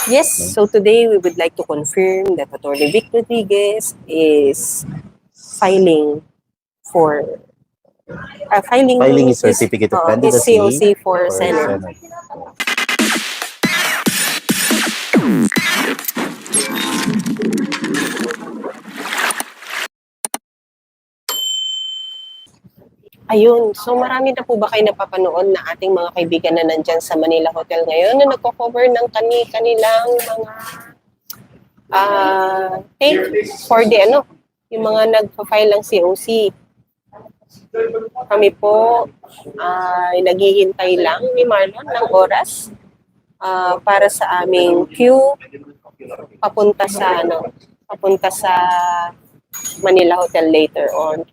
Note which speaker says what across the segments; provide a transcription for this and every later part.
Speaker 1: Yes, so today we would like to confirm that Attorney Vic Rodriguez is filing for
Speaker 2: Filing his certificate of
Speaker 1: his
Speaker 2: candidacy
Speaker 1: COC for
Speaker 2: for
Speaker 1: Senate.
Speaker 2: Senate.
Speaker 1: Ayun, so marami na po ba kayo napapanood na ating mga kaibigan na nandyan sa Manila Hotel ngayon na nagko-cover ng kanilang mga take for the yung mga nagpa-file ng COC. Kami po ay naghihintay lang ni Marlon ng oras para sa aming queue papunta sa Manila Hotel later on.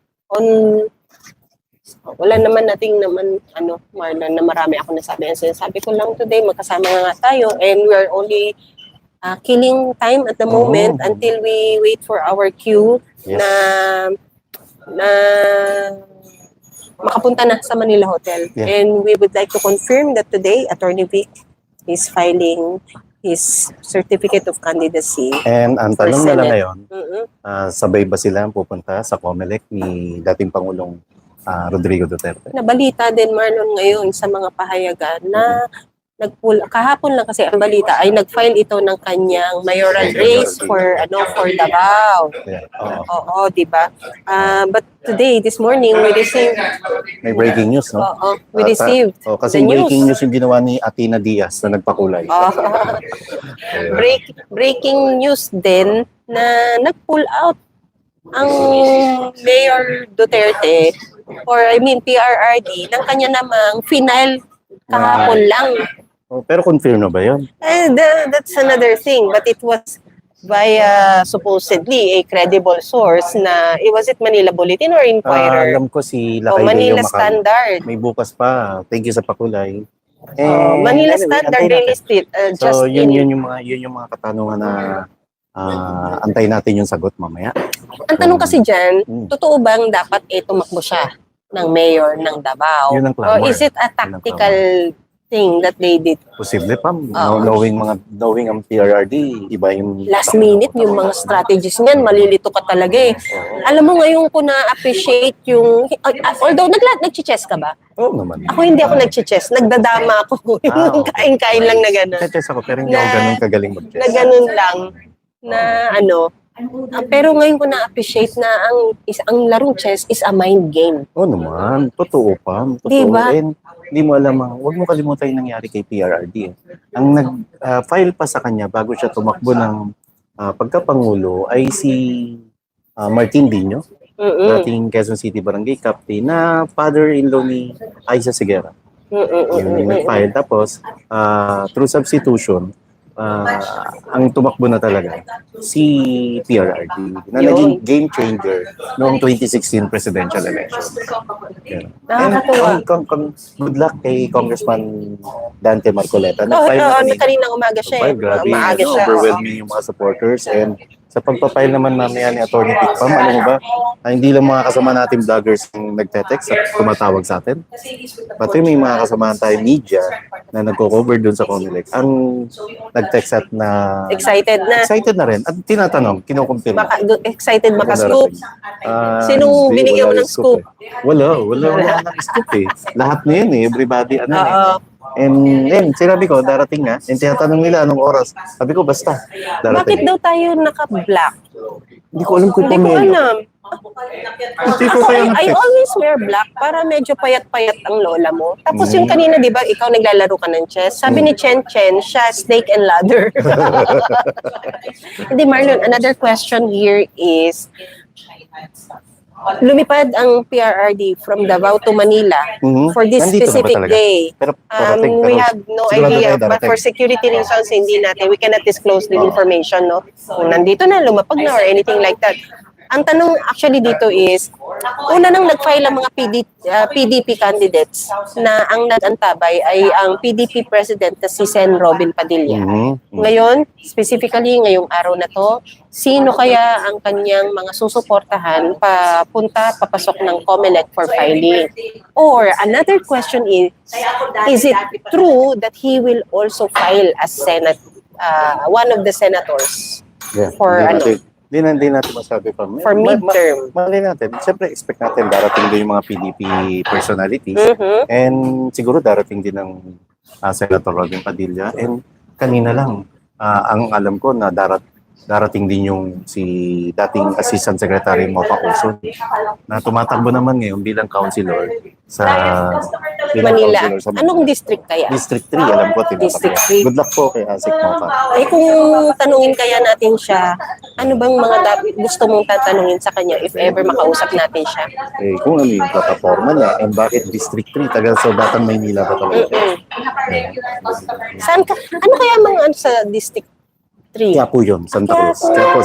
Speaker 1: Wala naman Marlon, na marami ako nasabi. So, sabi ko lang today, magkasama nga tayo and we're only killing time at the moment until we wait for our queue na makapunta na sa Manila Hotel.
Speaker 2: Yeah.
Speaker 1: And we would like to confirm that today, Attorney Vic is filing his certificate of candidacy.
Speaker 2: And ang
Speaker 1: for
Speaker 2: tanong na lang
Speaker 1: Senate.
Speaker 2: ngayon, sabay ba sila pupunta sa COMELEC ni dating Pangulong Rodrigo Duterte?
Speaker 1: Nabalita din Marlon ngayon sa mga pahayagan na kahapon lang kasi ang balita ay nag-file ito ng kanyang mayoral race for Davao.
Speaker 2: Yeah.
Speaker 1: Oo, di ba? But today, this morning, we received
Speaker 2: May breaking news, no?
Speaker 1: we received
Speaker 2: kasi
Speaker 1: the news.
Speaker 2: breaking news yung ginawa ni Athena Diaz na nagpakulay.
Speaker 1: Breaking news din na nag-pull out ang Mayor Duterte PRRD ng kanya namang final kahapon lang.
Speaker 2: Pero confirm na ba yun?
Speaker 1: That's another thing, but it was via supposedly a credible source na, was it Manila Bulletin or Inquirer?
Speaker 2: Alam ko si Lakay
Speaker 1: Manila
Speaker 2: Leo
Speaker 1: Standard.
Speaker 2: May bukas pa. Thank you sa pakulay.
Speaker 1: Manila Standard released it
Speaker 2: So yun yung mga katanungan na antay natin yung sagot mamaya.
Speaker 1: Ang tanong kasi dyan, totoo bang dapat tumakbo siya ng mayor ng Davao?
Speaker 2: Yun ang
Speaker 1: Or
Speaker 2: clamor.
Speaker 1: is it a tactical thing that they did?
Speaker 2: Posible pa. Knowing ang PRRD, iba yung...
Speaker 1: Last minute, yung mga strategies niyan, malilito ka talaga eh. Alam mo ngayon ko na-appreciate yung... although, nag-chess ka ba?
Speaker 2: Oo naman.
Speaker 1: Ako hindi ako nag-chess. Nagdadama ako. Yung kain-kain lang na gano'n.
Speaker 2: Nag-chess ako, pero hindi ako ganun kagaling mag-chess.
Speaker 1: Na gano'n lang. Na pero ngayon ko na-appreciate na ang larong chess is a mind game.
Speaker 2: Oo naman. Totoo pa. Totoo.
Speaker 1: Diba?
Speaker 2: And hindi mo alam, huwag mo kalimutan yung nangyari kay PRRD. Ang nag-file pa sa kanya bago siya tumakbo ng pagkapangulo ay si Martin Dino, dating Quezon City Barangay Captain, na father-in-law ni Aiza Sigera. Yung nag-file. Tapos, through substitution, ang tumakbo na talaga si PRRD na naging game changer noong 2016 presidential election.
Speaker 1: Nakakatuwa.
Speaker 2: Good luck kay Congressman Dante Marcoleta.
Speaker 1: Kaninang umaga siya.
Speaker 2: Grabe,
Speaker 1: Maaga siya.
Speaker 2: overwhelming yung mga supporters. And sa pagpapile naman mamaya ni Atty. Vic Pam, alam mo ba, hindi lang mga kasama natin vloggers yung nagte-text at tumatawag sa atin. Pati may mga kasama tayong media na nagko-cover dun sa COMELEC. Ang nag-text at na... Excited na rin. At tinatanong, kinukumpirma.
Speaker 1: Excited maka-scoop. Sinong binigyan mo ng scoop?
Speaker 2: Wala ng scoop eh. Lahat na yun eh. Everybody, And sinabi ko, darating na. And tinatanong nila anong oras. Sabi ko, basta. Darating.
Speaker 1: Bakit daw tayo naka-black?
Speaker 2: Hindi ko alam kung
Speaker 1: Hindi ko alam. I
Speaker 2: I
Speaker 1: always wear black para medyo payat-payat ang lola mo. Tapos yung kanina, di ba, ikaw naglalaro ka ng chess. Sabi ni Chen, siya snake and ladder. Hindi, Marlon, another question here is, lumipad ang PRRD from Davao to Manila for this
Speaker 2: Nandito
Speaker 1: specific day.
Speaker 2: Pero
Speaker 1: We have no idea, but for security reasons, hindi natin, we cannot disclose the information, no? Kung nandito na, lumapag na, or anything like that. Ang tanong actually dito is, una nang nag-file ang mga PDP candidates na ang nag-antabay ay ang PDP President na si Sen. Robin Padilla. Ngayon, specifically ngayong araw na to, sino kaya ang kanyang mga susuportahan papasok ng COMELEC for filing? Or another question is it true that he will also file as Senate one of the senators
Speaker 2: Yeah,
Speaker 1: for
Speaker 2: hindi natin masabi pa.
Speaker 1: for midterm.
Speaker 2: Mali natin. Siyempre, expect natin darating din yung mga PDP personalities.
Speaker 1: Mhm.
Speaker 2: And siguro darating din ng Senator Robin Padilla. And kanina lang, ang alam ko na darating din yung si dating Assistant Secretary Mofa Quezon na tumatakbo naman ngayon bilang councilor sa
Speaker 1: Manila.
Speaker 2: councilor sa
Speaker 1: Anong district kaya?
Speaker 2: District 3, alam ko.
Speaker 1: District
Speaker 2: tinatakbo.
Speaker 1: 3.
Speaker 2: Good luck po kay Asik Mofa.
Speaker 1: Eh kung tanungin kaya natin siya, ano bang mga gusto mong tatanungin sa kanya if ever makausap natin siya?
Speaker 2: Eh, kung ano yung plataforma niya and bakit District 3, taga Sugatan, Maynila ba talaga siya?
Speaker 1: Saan ka? Ano kaya mga ano sa District 3?
Speaker 2: Kaya po yun, Santa Cruz.
Speaker 1: Quiapo.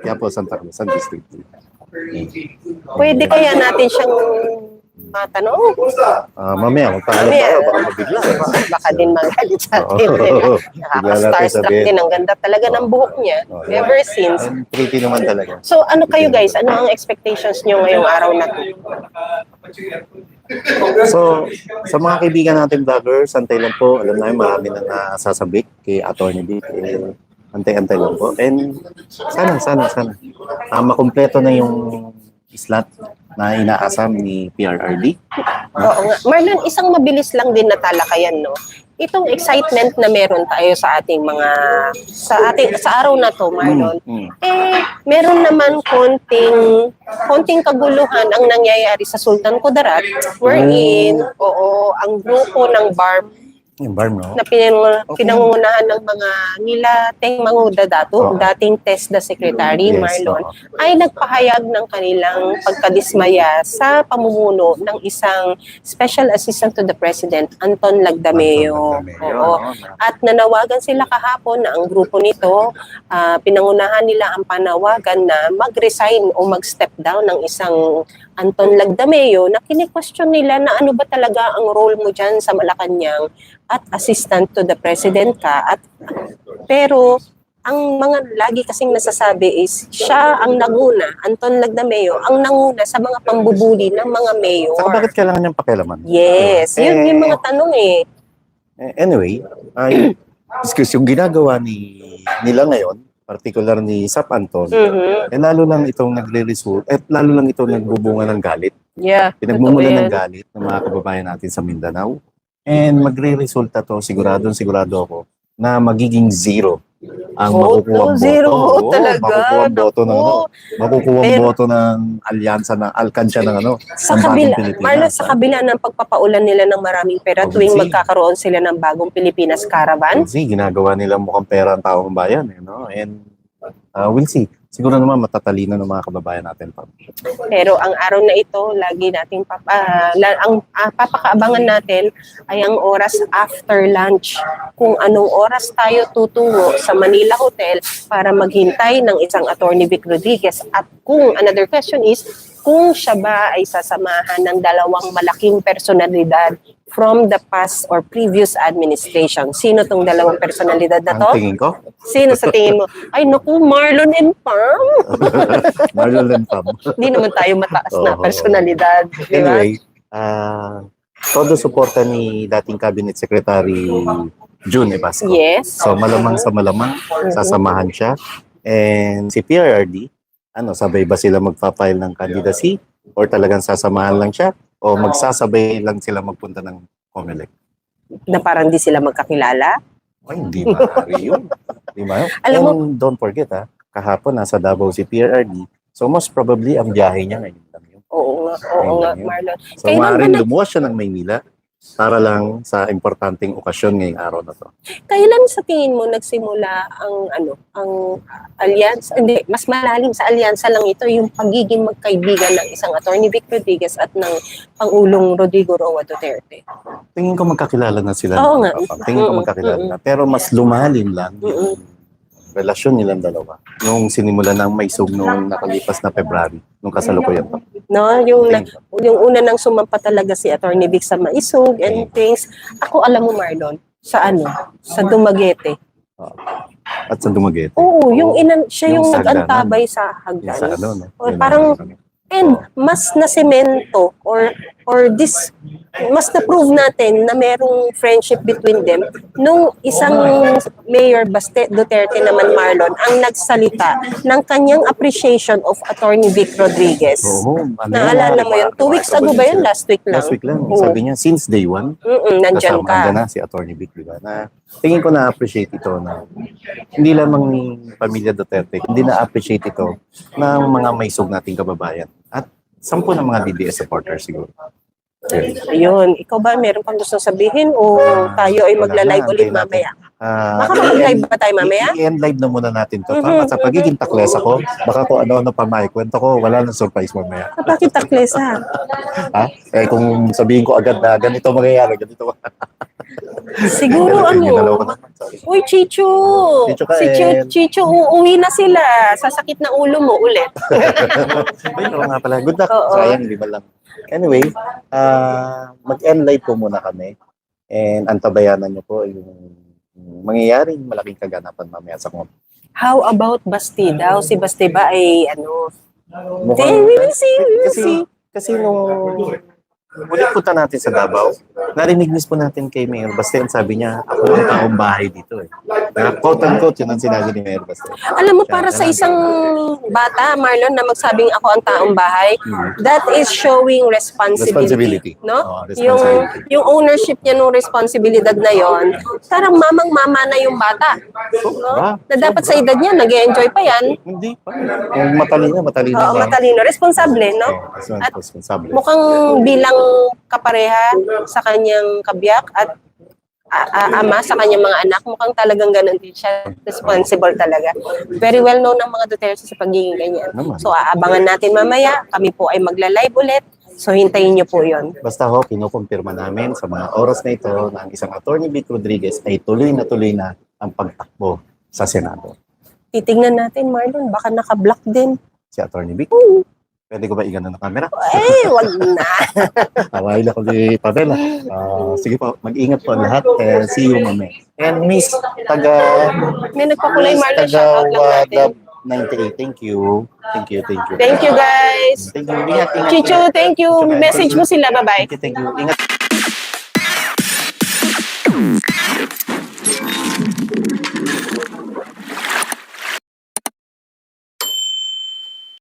Speaker 2: Kaya po Santa Cruz, San District 3.
Speaker 1: Pwede kaya natin siyang matanong?
Speaker 2: Mamaya, magpaalam tayo, baka mabigla.
Speaker 1: Baka din magalit sa atin.
Speaker 2: Oo.
Speaker 1: Nakaka-starstruck
Speaker 2: sabihin.
Speaker 1: din. Ang ganda talaga ng buhok niya.
Speaker 2: Oo.
Speaker 1: Ever since.
Speaker 2: And pretty naman talaga.
Speaker 1: So ano kayo guys? Ano ang expectations niyo ngayong araw na to?
Speaker 2: So, sa mga kaibigan natin vloggers, antay lang po. Alam namin marami na nasasabik kay Atty. Vic. Antay-antay lang po. And sana. Makumpleto na yung slot na inaasam ni PRRD.
Speaker 1: Oo nga. Marlon, isang mabilis lang din na talakayan, no? Itong excitement na meron tayo sa ating mga sa araw na to, Marlon. Meron naman konting kaguluhan ang nangyayari sa Sultan Kudarat wherein ang grupo ng BARM
Speaker 2: Yung bar, no?
Speaker 1: na pinangungunahan ng mga nilateng manguda dating TESDA Secretary,
Speaker 2: Yes,
Speaker 1: Marlon, ay nagpahayag ng kanilang pagkadismaya sa pamumuno ng isang Special Assistant to the President, Anton Lagdameo. Oo. At nanawagan sila kahapon na ang grupo nito, pinangunahan nila ang panawagan na mag-resign o mag-step down ng isang Anton Lagdameo na kini-question nila na ano ba talaga ang role mo dyan sa Malacanang at assistant to the president ka. Pero ang mga lagi kasing nasasabi is siya ang nanguna, Anton Lagdameo, ang nanguna sa mga pambubuli ng mga mayor.
Speaker 2: Saka bakit kailangan niyang pakialaman?
Speaker 1: Yes, yun yung mga tanong eh.
Speaker 2: Anyway, yung ginagawa nila ngayon, particular ni Sap Anton, lalo lang itong nagre-result, lalo lang itong nagbubunga ng galit.
Speaker 1: Yeah.
Speaker 2: Pinagmumula ng galit ng mga kababayan natin sa Mindanao. And magre-resulta to, sigurado ako, na magiging zero ang makukuha
Speaker 1: zero talaga.
Speaker 2: Makukuha boto ng alyansa ng alkansya ng
Speaker 1: sa
Speaker 2: ng
Speaker 1: kabila,
Speaker 2: Bagong Pilipinas.
Speaker 1: Marlon, sa kabila ng pagpapaulan nila ng maraming pera tuwing magkakaroon sila ng Bagong Pilipinas Caravan.
Speaker 2: Kasi ginagawa nila mukhang pera ang taong bayan. And we'll see. Siguro naman matatalino ng mga kababayan natin.
Speaker 1: Pero ang araw na ito, lagi nating papakaabangan natin ay ang oras after lunch. Kung anong oras tayo tutungo sa Manila Hotel para maghintay ng isang Atty. Vic Rodriguez. At kung another question is, kung siya ba ay sasamahan ng dalawang malaking personalidad from the past or previous administration. Sino tong dalawang personalidad na to?
Speaker 2: Ang tingin ko?
Speaker 1: Sino sa tingin mo? Ay naku, Marlon and Pam.
Speaker 2: Marlon and Pam.
Speaker 1: Hindi naman tayo mataas na personalidad. Diba?
Speaker 2: Anyway, todo suporta ni dating Cabinet Secretary June Ebasco.
Speaker 1: Yes.
Speaker 2: So malamang sa malamang, sasamahan siya. And si PRRD, sabay ba sila magpa-file ng candidacy? Or talagang sasamahan lang siya? O magsasabay lang sila magpunta ng COMELEC?
Speaker 1: Na parang di sila magkakilala?
Speaker 2: Ay, hindi maaari yun. Di ba?
Speaker 1: Alam mo,
Speaker 2: don't forget kahapon nasa Davao si PRRD. So most probably ang biyahe niya ngayon lang yun.
Speaker 1: Oo nga, Marlon.
Speaker 2: So maaaring lumuwas siya ng Maynila para lang sa importanteng okasyon ngayong araw na to.
Speaker 1: Kailan sa tingin mo nagsimula ang alyansa? Hindi, mas malalim sa alyansa lang ito yung pagiging magkaibigan ng isang Atty. Vic Rodriguez at ng Pangulong Rodrigo Roa Duterte.
Speaker 2: Tingin ko magkakilala na sila.
Speaker 1: Oo nga.
Speaker 2: Tingin ko magkakilala na. Pero mas lumalim lang yung relasyon nilang dalawa nung sinimula ng maisog nung nakalipas na February, nung kasalukuyan pa.
Speaker 1: No, yung una nang sumampa talaga si Atty. Vic sa maisog and things. Ako alam mo, Marlon, sa Dumaguete.
Speaker 2: At sa Dumaguete.
Speaker 1: Oo, siya yung nag-antabay sa hagdan.
Speaker 2: Sa
Speaker 1: Parang and mas nasemento or or this, mas na-prove natin na merong friendship between them nung isang Mayor Duterte naman, Marlon, ang nagsalita ng kanyang appreciation of Attorney Vic Rodriguez.
Speaker 2: Oo, ano
Speaker 1: Naalala mo yun? 2 weeks ago ba yun? Last week lang?
Speaker 2: Last week lang.
Speaker 1: Oo.
Speaker 2: Sabi niya, since day one,
Speaker 1: Nandyan
Speaker 2: kasama
Speaker 1: ka.
Speaker 2: andyan na si Attorney Vic, di ba? Na tingin ko na-appreciate ito na hindi lamang ni pamilya Duterte, hindi na-appreciate ito ng mga maisog nating kababayan. At 10 ng mga DDS supporters siguro. Okay.
Speaker 1: Ayun. Ikaw ba, meron pang gusto sabihin o tayo ay magla-live ulit mamaya? Makakapag-live ba tayo mamaya?
Speaker 2: I-end live na muna natin to. Para sa pagiging takles ako, baka kung ano-ano pa maikwento ko, wala nang surprise mamaya.
Speaker 1: Bakit taklesa?
Speaker 2: Ha? Eh kung sabihin ko agad na ganito mangyayari, ganito.
Speaker 1: Siguro
Speaker 2: Ginalaw ko
Speaker 1: ano?
Speaker 2: naman, sorry.
Speaker 1: Uy, Chicho!
Speaker 2: Chicho
Speaker 1: Si
Speaker 2: Kael.
Speaker 1: Chicho, uuwi na sila. Sasakit na ulo mo ulit.
Speaker 2: Ay, oo nga pala. Good luck.
Speaker 1: Oo.
Speaker 2: Sayang, di ba lang. Anyway, mag-end live po muna kami. And antabayanan niyo po yung mangyayaring malaking kaganapan mamaya sa mga.
Speaker 1: How about Basti daw? Si Basti ba ay ano?
Speaker 2: Mukhang-
Speaker 1: We will see.
Speaker 2: Kasi nung ulit punta natin sa Davao, narinig mismo natin kay Mayor Baste, ang sabi niya, ako ang taong bahay dito eh. Quote-unquote, yun ang sinabi ni Mayor Baste.
Speaker 1: Alam mo, para sa isang bata, Marlon, na magsabing ako ang taong bahay, that is showing responsibility. No?
Speaker 2: Oo, responsibility.
Speaker 1: Yung ownership niya ng responsibilidad na yon, parang mamang-mama na yung bata. No? Na dapat sa edad niya, nag-enjoy pa yan.
Speaker 2: Hindi pa. Kung matalino
Speaker 1: Oo, matalino. Responsable, no? At
Speaker 2: Responsable.
Speaker 1: mukhang bilang kapareha sa kanyang kabiyak at ama sa kanyang mga anak, mukhang talagang ganun din siya. Responsible talaga. Very well known ng mga Duterte sa pagiging ganyan.
Speaker 2: Naman.
Speaker 1: So, aabangan natin mamaya. Kami po ay magla-live ulit. So, hintayin niyo po yon.
Speaker 2: Basta ho, kinukumpirma namin sa mga oras na ito na ang isang Attorney Vic Rodriguez ay tuloy na ang pagtakbo sa Senado.
Speaker 1: Titignan natin, Marlon. Baka naka-block din.
Speaker 2: Si Attorney Vic. Pwede ko ba igano ng camera?
Speaker 1: Eh, wag na.
Speaker 2: Hawaii ako ni Pamela. Sige po, mag-ingat po ang lahat. See you mamaya. And Miss
Speaker 1: May nagpakulay, Marlon. Shoutout lang natin.
Speaker 2: Wadab98. Thank you. Thank you.
Speaker 1: Thank you, guys.
Speaker 2: Thank you. Ingat.
Speaker 1: Chicho, thank you. Message mo sila. Bye-bye.
Speaker 2: Thank you. Ingat.